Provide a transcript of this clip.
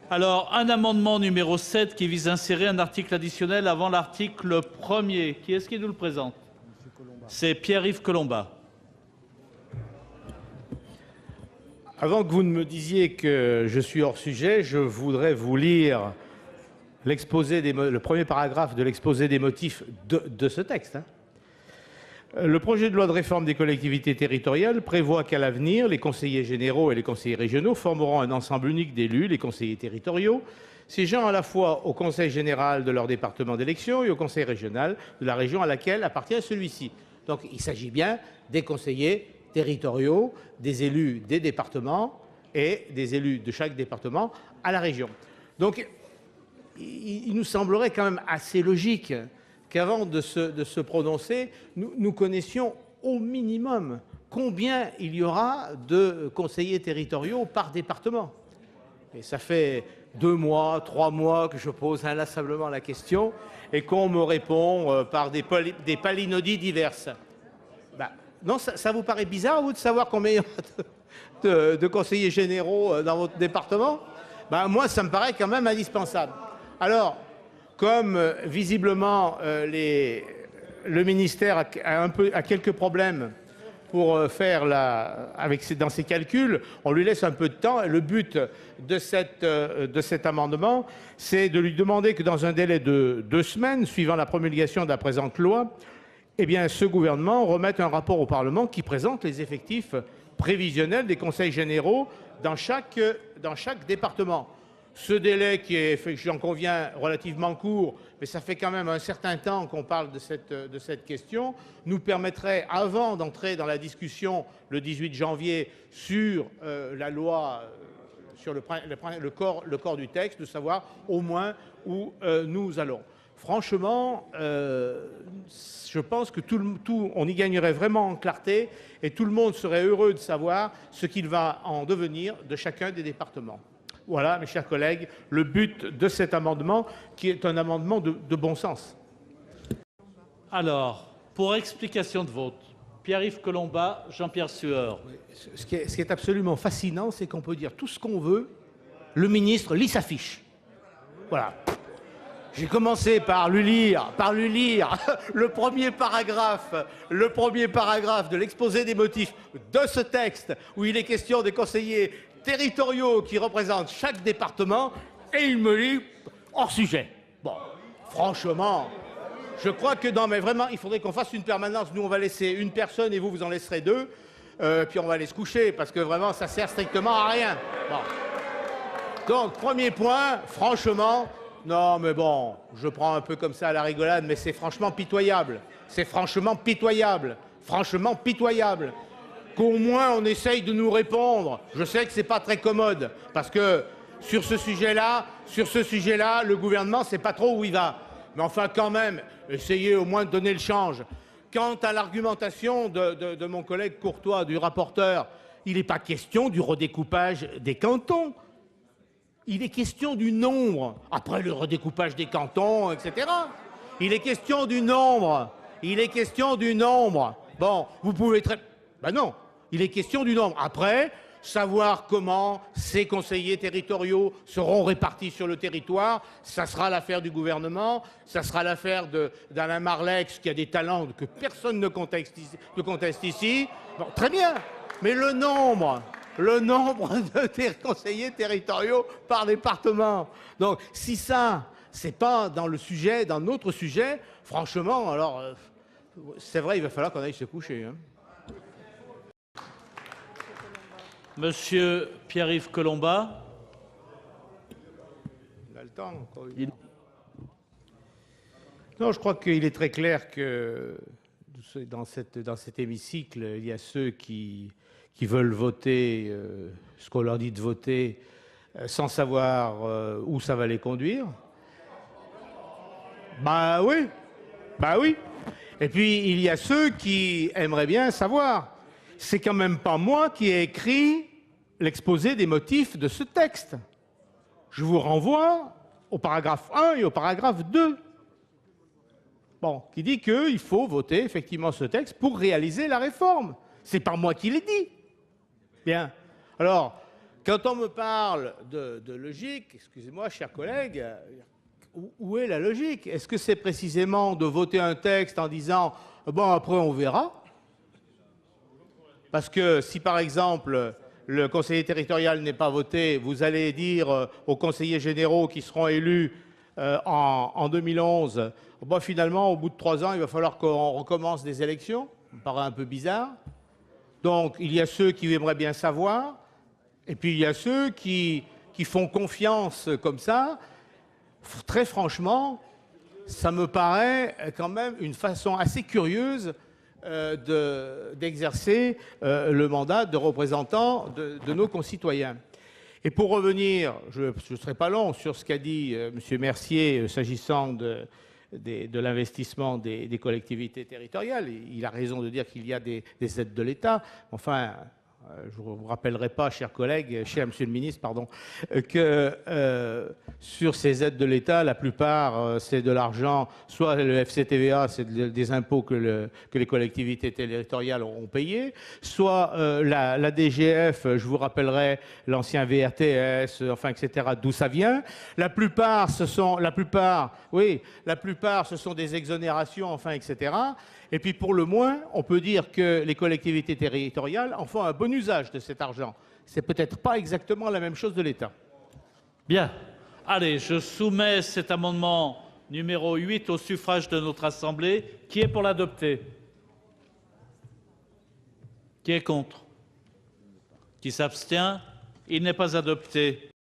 Alors, un amendement numéro 7 qui vise à insérer un article additionnel avant l'article 1er. Qui est-ce qui nous le présente? C'est Pierre-Yves Collombat. Avant que vous ne me disiez que je suis hors sujet, je voudrais vous lire le premier paragraphe de l'exposé des motifs de ce texte. Le projet de loi de réforme des collectivités territoriales prévoit qu'à l'avenir, les conseillers généraux et les conseillers régionaux formeront un ensemble unique d'élus, les conseillers territoriaux, siégeant à la fois au conseil général de leur département d'élection et au conseil régional de la région à laquelle appartient celui-ci. Donc il s'agit bien des conseillers territoriaux, des élus des départements et des élus de chaque département à la région. Donc il nous semblerait quand même assez logique qu'avant de se prononcer, nous connaissions au minimum combien il y aura de conseillers territoriaux par département. Et ça fait 2 mois, 3 mois que je pose inlassablement la question et qu'on me répond par des palinodies diverses. Non, ça vous paraît bizarre, vous, de savoir combien il y aura de conseillers généraux dans votre département? Moi, ça me paraît quand même indispensable. Alors, comme visiblement le ministère a quelques problèmes pour faire dans ses calculs, on lui laisse un peu de temps. Et le but de cet amendement, c'est de lui demander que dans un délai de 2 semaines, suivant la promulgation de la présente loi, eh bien, ce gouvernement remette un rapport au Parlement qui présente les effectifs prévisionnels des conseils généraux dans chaque département. Ce délai qui est, j'en conviens, relativement court, mais ça fait quand même un certain temps qu'on parle de cette question, nous permettrait, avant d'entrer dans la discussion le 18 janvier sur la loi, sur le corps du texte, de savoir au moins où nous allons. Franchement, je pense que on y gagnerait vraiment en clarté et tout le monde serait heureux de savoir ce qu'il va en devenir de chacun des départements. Voilà, mes chers collègues, le but de cet amendement, qui est un amendement de bon sens. Alors, pour explication de vote, Pierre-Yves Collombat, Jean-Pierre Sueur. Ce qui est absolument fascinant, c'est qu'on peut dire tout ce qu'on veut, le ministre lit sa fiche. Voilà. J'ai commencé par lui lire le premier paragraphe de l'exposé des motifs de ce texte, où il est question des conseillers territoriaux qui représentent chaque département, et il me lit hors sujet. Bon, franchement, je crois que non, mais vraiment, il faudrait qu'on fasse une permanence. Nous, on va laisser une personne et vous en laisserez 2, puis on va aller se coucher, parce que vraiment, ça sert strictement à rien. Bon. Donc, premier point, franchement, non, mais bon, je prends un peu comme ça à la rigolade, mais c'est franchement pitoyable. C'est franchement pitoyable. Franchement pitoyable. Qu'au moins on essaye de nous répondre. Je sais que c'est pas très commode, parce que sur ce sujet-là, le gouvernement sait pas trop où il va. Mais enfin, quand même, essayez au moins de donner le change. Quant à l'argumentation de mon collègue Courtois, du rapporteur, il n'est pas question du redécoupage des cantons. Il est question du nombre. Après le redécoupage des cantons, etc. Il est question du nombre. Il est question du nombre. Bon, vous pouvez très... Ben non, il est question du nombre. Après, savoir comment ces conseillers territoriaux seront répartis sur le territoire, ça sera l'affaire du gouvernement, ça sera l'affaire d'Alain Marlex, qui a des talents que personne ne conteste ici. Bon, très bien, mais le nombre de conseillers territoriaux par département. Donc, si ça, c'est pas dans notre sujet, franchement, alors, c'est vrai, il va falloir qu'on aille se coucher. Hein. Monsieur Pierre-Yves Collombat. Il a le temps. Non, je crois qu'il est très clair que dans cet hémicycle, il y a ceux qui veulent voter ce qu'on leur dit de voter sans savoir où ça va les conduire. Bah oui. Et puis, il y a ceux qui aimeraient bien savoir. C'est quand même pas moi qui ai écrit l'exposé des motifs de ce texte. Je vous renvoie au paragraphe 1 et au paragraphe 2. Bon, qui dit qu'il faut voter effectivement ce texte pour réaliser la réforme. C'est pas moi qui l'ai dit. Bien. Alors, Quand on me parle de logique, excusez-moi, chers collègues, où est la logique? Est-ce que c'est précisément de voter un texte en disant « bon, après on verra » Parce que si, par exemple, le conseiller territorial n'est pas voté, vous allez dire aux conseillers généraux qui seront élus en 2011, bon, finalement, au bout de 3 ans, il va falloir qu'on recommence des élections. Ça me paraît un peu bizarre. Donc, il y a ceux qui aimeraient bien savoir, et puis il y a ceux qui font confiance comme ça. Très franchement, ça me paraît quand même une façon assez curieuse d'exercer le mandat de représentant de nos concitoyens. Et pour revenir, je ne serai pas long sur ce qu'a dit M. Mercier s'agissant de l'investissement des collectivités territoriales. Il a raison de dire qu'il y a des aides de l'État. Enfin, je ne vous rappellerai pas, chers collègues, cher Monsieur le ministre, pardon, que sur ces aides de l'État, la plupart, c'est de l'argent, soit le FCTVA, c'est des impôts que les collectivités territoriales ont payés, soit la DGF, je vous rappellerai l'ancien VRTS, enfin, etc., d'où ça vient. La plupart, ce sont des exonérations, enfin, etc. Et puis, pour le moins, on peut dire que les collectivités territoriales en font un bon usage de cet argent. C'est peut-être pas exactement la même chose de l'État. Bien. Allez, je soumets cet amendement numéro 8 au suffrage de notre Assemblée. Qui est pour l'adopter? Qui est contre? Qui s'abstient? Il n'est pas adopté.